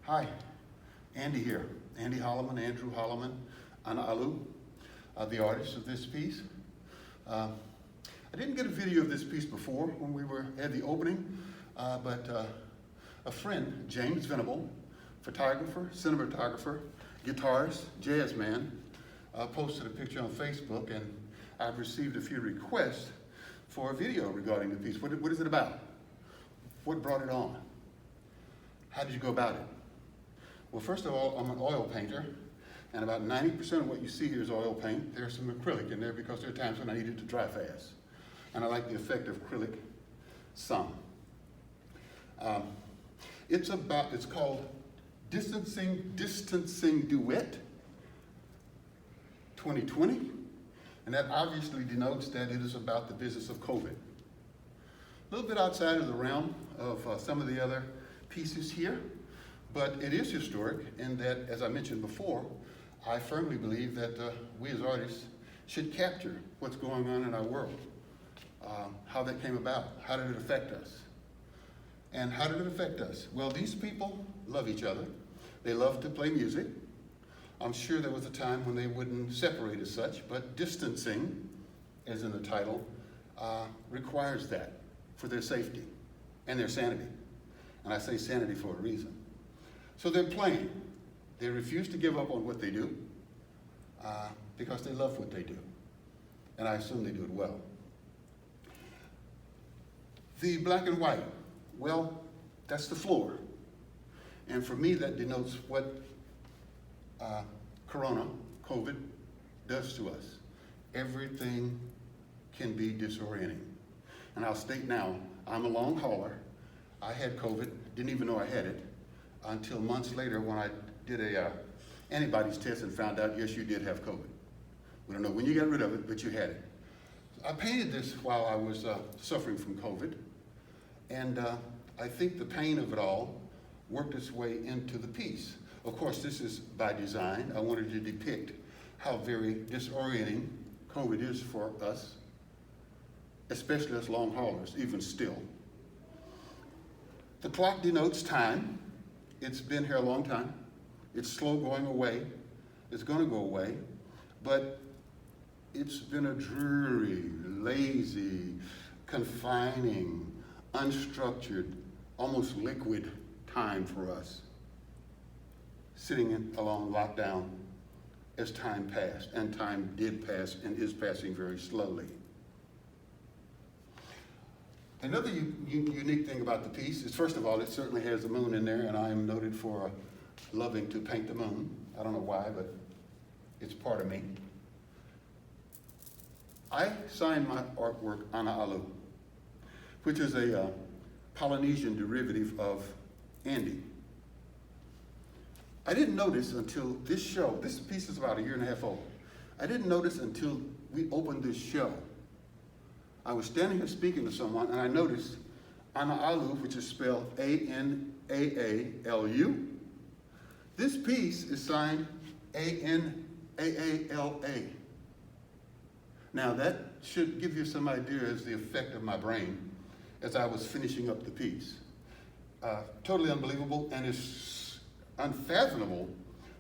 Hi, Andy here. Andy Holloman, Andrew Holloman, Ana Alu, the artist of this piece. I didn't get a video of this piece before when we had the opening, but a friend, James Venable, photographer, cinematographer, guitarist, jazz man, posted a picture on Facebook, and I've received a few requests for a video regarding the piece. What is it about? What brought it on? How did you go about it? Well, first of all, I'm an oil painter, and about 90% of what you see here is oil paint. There's some acrylic in there because there are times when I need it to dry fast. And I like the effect of acrylic some. It's called Distancing Duet 2020, and that obviously denotes that it is about the business of COVID. A little bit outside of the realm of some of the other pieces here, but it is historic in that, as I mentioned before, I firmly believe that we as artists should capture what's going on in our world, how that came about, how did it affect us. And how did it affect us? Well, these people love each other. They love to play music. I'm sure there was a time when they wouldn't separate as such, but distancing, as in the title, requires that for their safety and their sanity. And I say sanity for a reason. So they're playing. They refuse to give up on what they do because they love what they do. And I assume they do it well. The black and white, well, that's the floor. And for me, that denotes what COVID, does to us. Everything can be disorienting. And I'll state now, I'm a long hauler. I had COVID, didn't even know I had it, until months later when I did a antibodies test and found out, yes, you did have COVID. We don't know when you got rid of it, but you had it. I painted this while I was suffering from COVID, and I think the pain of it all worked its way into the piece. Of course, this is by design. I wanted to depict how very disorienting COVID is for us, especially us long haulers, even still. The clock denotes time. It's been here a long time. It's slow going away. It's going to go away. But it's been a dreary, lazy, confining, unstructured, almost liquid time for us, sitting along lockdown as time passed, and time did pass and is passing very slowly. Another unique thing about the piece is, first of all, it certainly has the moon in there, and I am noted for loving to paint the moon. I don't know why, but it's part of me. I signed my artwork Ana Alu, which is a Polynesian derivative of Andy. I didn't notice until this show, this piece is about 1.5 years old. I didn't notice until we opened this show. I was standing here speaking to someone, and I noticed Ana Alu, which is spelled A-N-A-A-L-U. This piece is signed A-N-A-A-L-A. Now that should give you some idea as the effect of my brain as I was finishing up the piece. Totally unbelievable, and it's unfathomable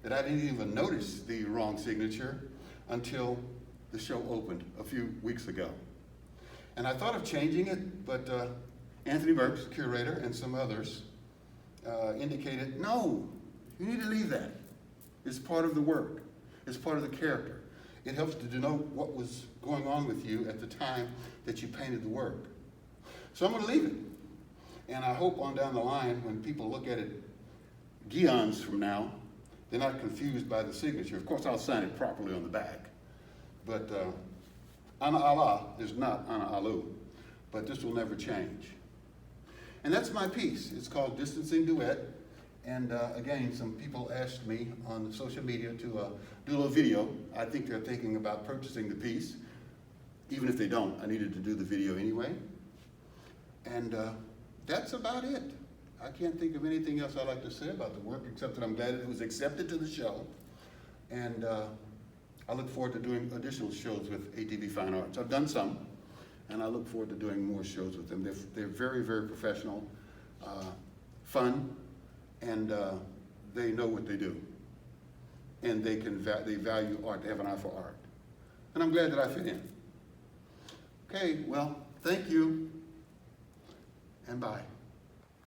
that I didn't even notice the wrong signature until the show opened a few weeks ago. And I thought of changing it, but Anthony Burks, curator, and some others indicated, no, you need to leave that. It's part of the work. It's part of the character. It helps to denote what was going on with you at the time that you painted the work. So I'm going to leave it. And I hope on down the line, when people look at it eons from now, they're not confused by the signature. Of course, I'll sign it properly on the back. But Ana Ala is not Ana Alu, but this will never change. And that's my piece. It's called Distancing Duet. And again, some people asked me on social media to do a little video. I think they're thinking about purchasing the piece. Even if they don't, I needed to do the video anyway. And that's about it. I can't think of anything else I'd like to say about the work, except that I'm glad it was accepted to the show. And I look forward to doing additional shows with ATV Finearts. I've done some, and I look forward to doing more shows with them. They're very, very professional, fun, and they know what they do. And they value art, they have an eye for art. And I'm glad that I fit in. Okay, well, thank you, and bye.